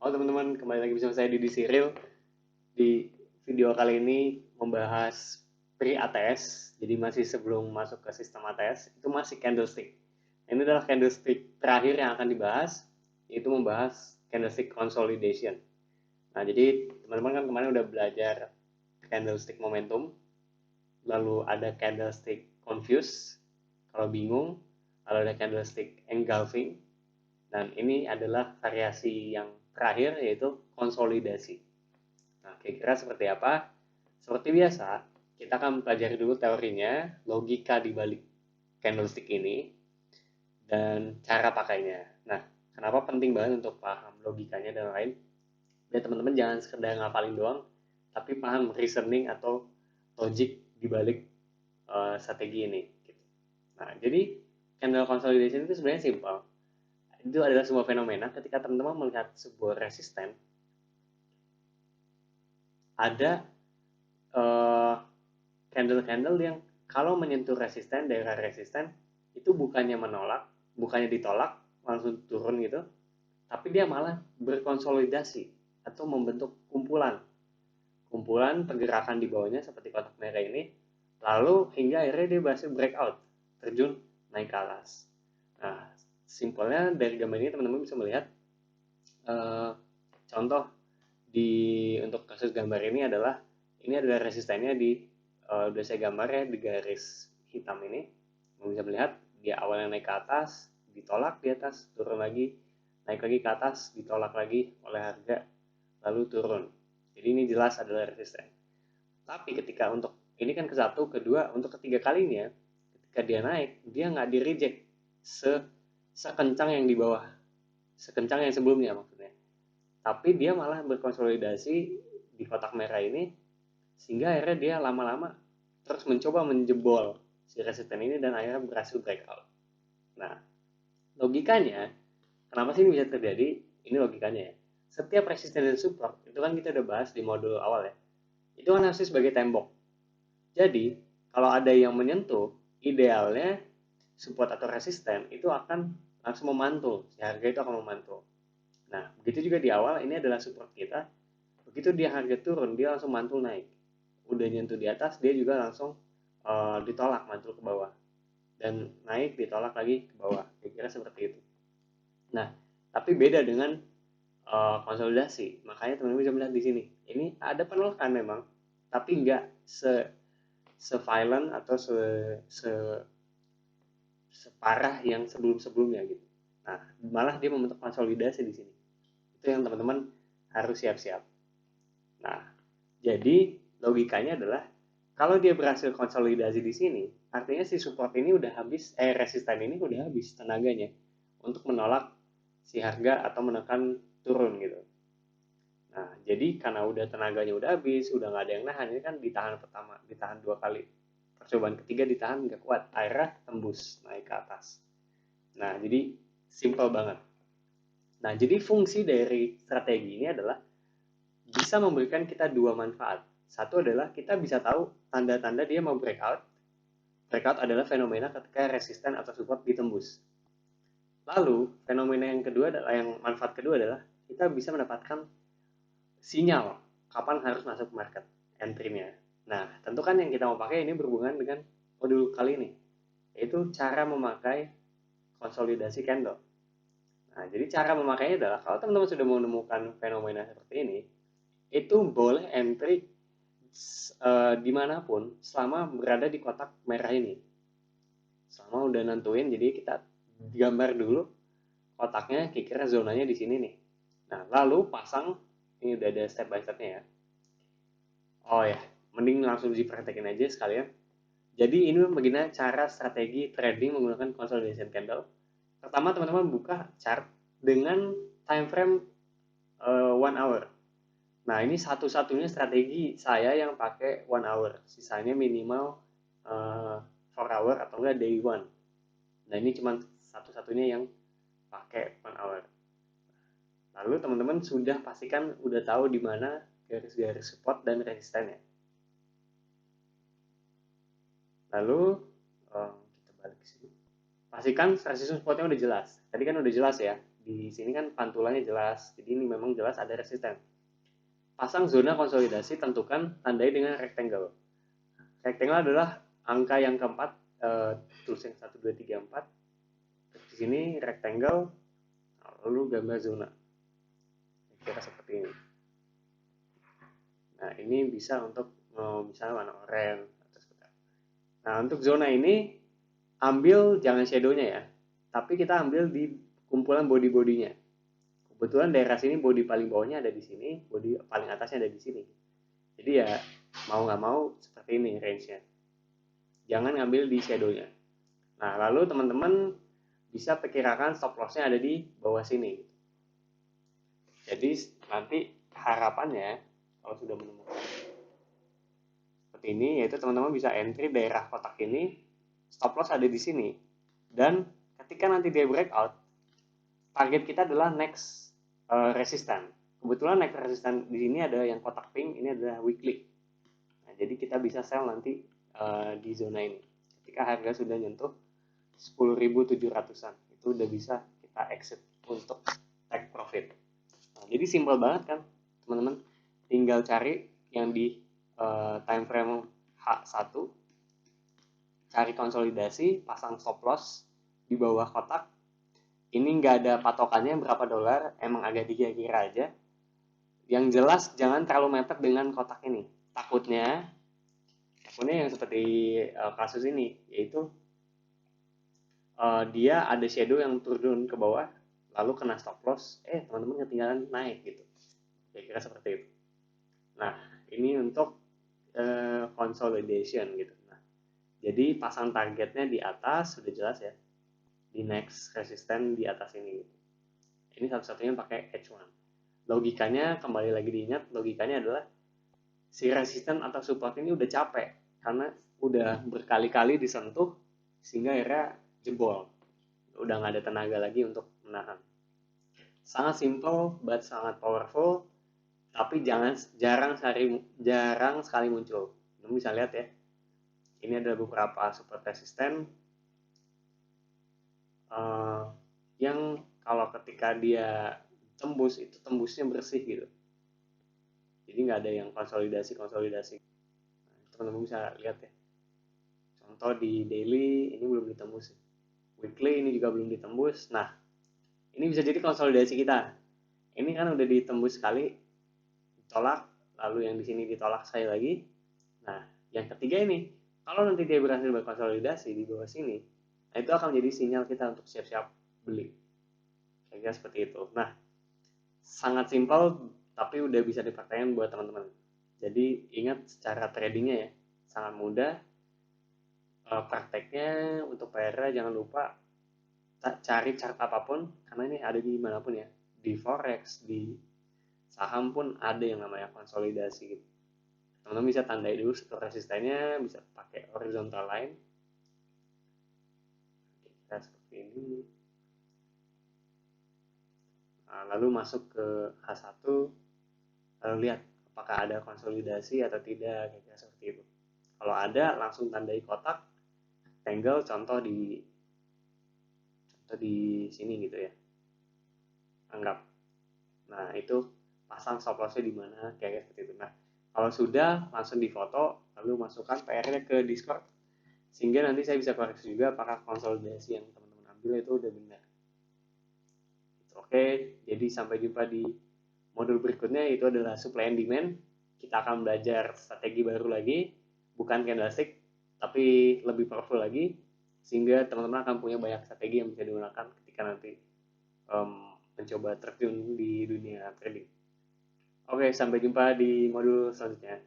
Halo teman-teman, kembali lagi bersama saya Didi Siril. Di video kali ini membahas pre-ATS, jadi masih sebelum masuk ke sistem ATS, itu masih candlestick. Ini adalah candlestick terakhir yang akan dibahas, yaitu membahas candlestick consolidation. Nah, jadi teman-teman kan kemarin udah belajar candlestick momentum, lalu ada candlestick confuse, kalau bingung, lalu ada candlestick engulfing, dan ini adalah variasi yang terakhir yaitu konsolidasi. Nah, kira-kira seperti apa? Seperti biasa, kita akan pelajari dulu teorinya, logika di balik candlestick ini, dan cara pakainya. Nah, kenapa penting banget untuk paham logikanya dan lain? Biar teman-teman jangan sekedar ngapalin doang, tapi paham reasoning atau logic di balik strategi ini. Nah, jadi candle consolidation itu sebenarnya simpel. Itu adalah sebuah fenomena ketika teman-teman melihat sebuah resisten, ada candle-candle yang kalau menyentuh resisten, daerah resisten, itu bukannya menolak, bukannya ditolak, langsung turun gitu, tapi dia malah berkonsolidasi atau membentuk kumpulan. Kumpulan pergerakan di bawahnya seperti kotak merah ini, lalu hingga akhirnya dia berhasil breakout, terjun naik ke atas. Nah, simpelnya dari gambar ini teman-teman bisa melihat contoh untuk kasus gambar ini adalah resistennya udah saya gambar ya di garis hitam ini. Kamu bisa melihat dia awalnya naik ke atas, ditolak di atas, turun lagi, naik lagi ke atas, ditolak lagi oleh harga, lalu turun. Jadi ini jelas adalah resisten. Tapi ketika untuk ini kan ke satu, kedua, untuk ketiga kalinya, ketika dia naik, dia nggak di reject sekencang yang di bawah, sekencang yang sebelumnya maksudnya. Tapi dia malah berkonsolidasi di kotak merah ini, sehingga akhirnya dia lama-lama terus mencoba menjebol si resisten ini dan akhirnya berhasil breakout. Nah, logikanya, kenapa sih ini bisa terjadi? Ini logikanya ya. Setiap resisten dan support, itu kan kita udah bahas di modul awal ya, itu kan harusnya sebagai tembok. Jadi, kalau ada yang menyentuh, idealnya support atau resisten itu akan langsung memantul, si harga itu akan memantul. Nah, begitu juga di awal, ini adalah support kita. Begitu dia harga turun, dia langsung mantul naik. Udah nyentuh di atas, dia juga langsung ditolak, mantul ke bawah. Dan naik, ditolak lagi ke bawah. Kira-kira seperti itu. Nah, tapi beda dengan konsolidasi. Makanya teman-teman bisa melihat di sini. Ini ada penolakan memang, tapi nggak se-violent atau separah yang sebelum-sebelumnya gitu. Nah, malah dia membentuk konsolidasi di sini. Itu yang teman-teman harus siap-siap. Nah, jadi logikanya adalah kalau dia berhasil konsolidasi di sini, artinya si support ini udah habis, resisten ini udah habis tenaganya untuk menolak si harga atau menekan turun gitu. Nah, jadi karena udah tenaganya udah habis, udah nggak ada yang nahan, ini kan ditahan pertama, ditahan 2 kali. Percobaan ketiga ditahan nggak kuat, akhirnya tembus naik ke atas. Nah, jadi simple banget. Nah, jadi fungsi dari strategi ini adalah bisa memberikan kita dua manfaat. Satu adalah kita bisa tahu tanda-tanda dia mau breakout. Breakout adalah fenomena ketika resisten atau support ditembus. Lalu, fenomena yang kedua adalah, yang manfaat kedua adalah kita bisa mendapatkan sinyal kapan harus masuk market entry-nya. Nah, tentu kan yang kita mau pakai ini berhubungan dengan modul kali ini, yaitu cara memakai konsolidasi candle. Nah, jadi cara memakainya adalah kalau teman-teman sudah menemukan fenomena seperti ini, itu boleh entry dimanapun selama berada di kotak merah ini. Selama udah nentuin, jadi kita gambar dulu kotaknya, kira-kira zonanya di sini nih. Nah, lalu pasang, ini udah ada step by stepnya ya. Oh ya, mending langsung dipraktekin aja sekalian. Jadi ini bagaimana cara strategi trading menggunakan consolidation candle. Pertama teman-teman buka chart dengan time frame 1 hour. Nah, ini satu-satunya strategi saya yang pakai 1 hour. Sisanya minimal 4 hour atau enggak day one. Nah, ini cuma satu-satunya yang pakai 1 hour. Lalu teman-teman sudah pastikan udah tahu di mana garis-garis support dan resistennya. Lalu kita balik ke sini. Pastikan resistance supportnya udah jelas. Tadi kan udah jelas ya. di sini kan pantulannya jelas, jadi ini memang jelas ada resisten. Pasang zona konsolidasi, tentukan tandai dengan rectangle. Rectangle adalah angka yang keempat, tulis yang 1, 2, 3, 4. Di sini rectangle, lalu gambar zona. Kira seperti ini. Nah, ini bisa untuk misalnya warna oranye. Nah, untuk zona ini ambil jangan shadownya ya, tapi kita ambil di kumpulan body-bodinya. Kebetulan daerah sini body paling bawahnya ada di sini, body paling atasnya ada di sini. Jadi ya mau nggak mau seperti ini range-nya. Jangan ngambil di shadownya. Nah, lalu teman-teman bisa perkirakan stop loss-nya ada di bawah sini. Jadi nanti harapannya kalau sudah menemukan seperti ini, yaitu teman-teman bisa entry daerah kotak ini, stop loss ada di sini, dan ketika nanti dia breakout, target kita adalah next resistant. Kebetulan next resistant di sini ada yang kotak pink, ini adalah weekly. Nah, jadi kita bisa sell nanti di zona ini. Ketika harga sudah nyentuh 10.700-an, itu udah bisa kita exit untuk take profit. Nah, jadi simple banget kan, teman-teman. Tinggal cari yang di time frame H1, cari konsolidasi, pasang stop loss di bawah kotak. Ini nggak ada patokannya berapa dolar, emang agak dikira-kira aja. Yang jelas jangan terlalu mepet dengan kotak ini. Takutnya yang seperti kasus ini, yaitu dia ada shadow yang turun ke bawah, lalu kena stop loss, teman-teman ketinggalan naik gitu. Kira-kira seperti itu. Nah, ini untuk consolidation gitu. Nah, jadi pasang targetnya di atas sudah jelas ya, di next resisten di atas ini. Ini satu-satunya pakai H1. Logikanya kembali lagi diingat, logikanya adalah si resisten atau support ini udah capek karena udah berkali-kali disentuh sehingga akhirnya jebol. Udah nggak ada tenaga lagi untuk menahan. Sangat simple but sangat powerful, tapi jarang sekali muncul. Kamu bisa lihat ya, ini ada beberapa support resisten yang kalau ketika dia tembus, itu tembusnya bersih gitu, jadi nggak ada yang konsolidasi. Nah, teman-teman bisa lihat ya, contoh di daily ini belum ditembus, weekly ini juga belum ditembus. Nah, ini bisa jadi konsolidasi kita. Ini kan udah ditembus sekali, ditolak, lalu yang di sini ditolak sekali lagi. Nah, yang ketiga ini, kalau nanti dia berhasil berkonsolidasi di bawah sini, nah itu akan menjadi sinyal kita untuk siap-siap beli. Kira-kira seperti itu. Nah, sangat simpel, tapi udah bisa dipraktekkan buat teman-teman. Jadi ingat secara tradingnya ya, sangat mudah. Prakteknya untuk PR jangan lupa cari chart apapun, karena ini ada di manapun ya, di forex, di saham pun ada yang namanya konsolidasi gitu. Teman-teman bisa tandai dulu struktur resistennya, bisa pakai horizontal line. Kita seperti ini. Nah, lalu masuk ke H1, lalu lihat apakah ada konsolidasi atau tidak, kayak seperti itu. Kalau ada, langsung tandai kotak, rectangle, contoh di sini gitu ya, anggap. Nah, itu pasang stop lossnya di mana, kayak seperti itu. Nah, kalau sudah, langsung difoto, lalu masukkan PR-nya ke Discord, sehingga nanti saya bisa koreksi juga apakah konsolidasi yang teman-teman ambil itu udah benar. Oke, jadi sampai jumpa di modul berikutnya, itu adalah supply and demand. Kita akan belajar strategi baru lagi, bukan candlestick, tapi lebih powerful lagi, sehingga teman-teman akan punya banyak strategi yang bisa digunakan ketika nanti mencoba terjun di dunia trading. Oke, sampai jumpa di modul selanjutnya.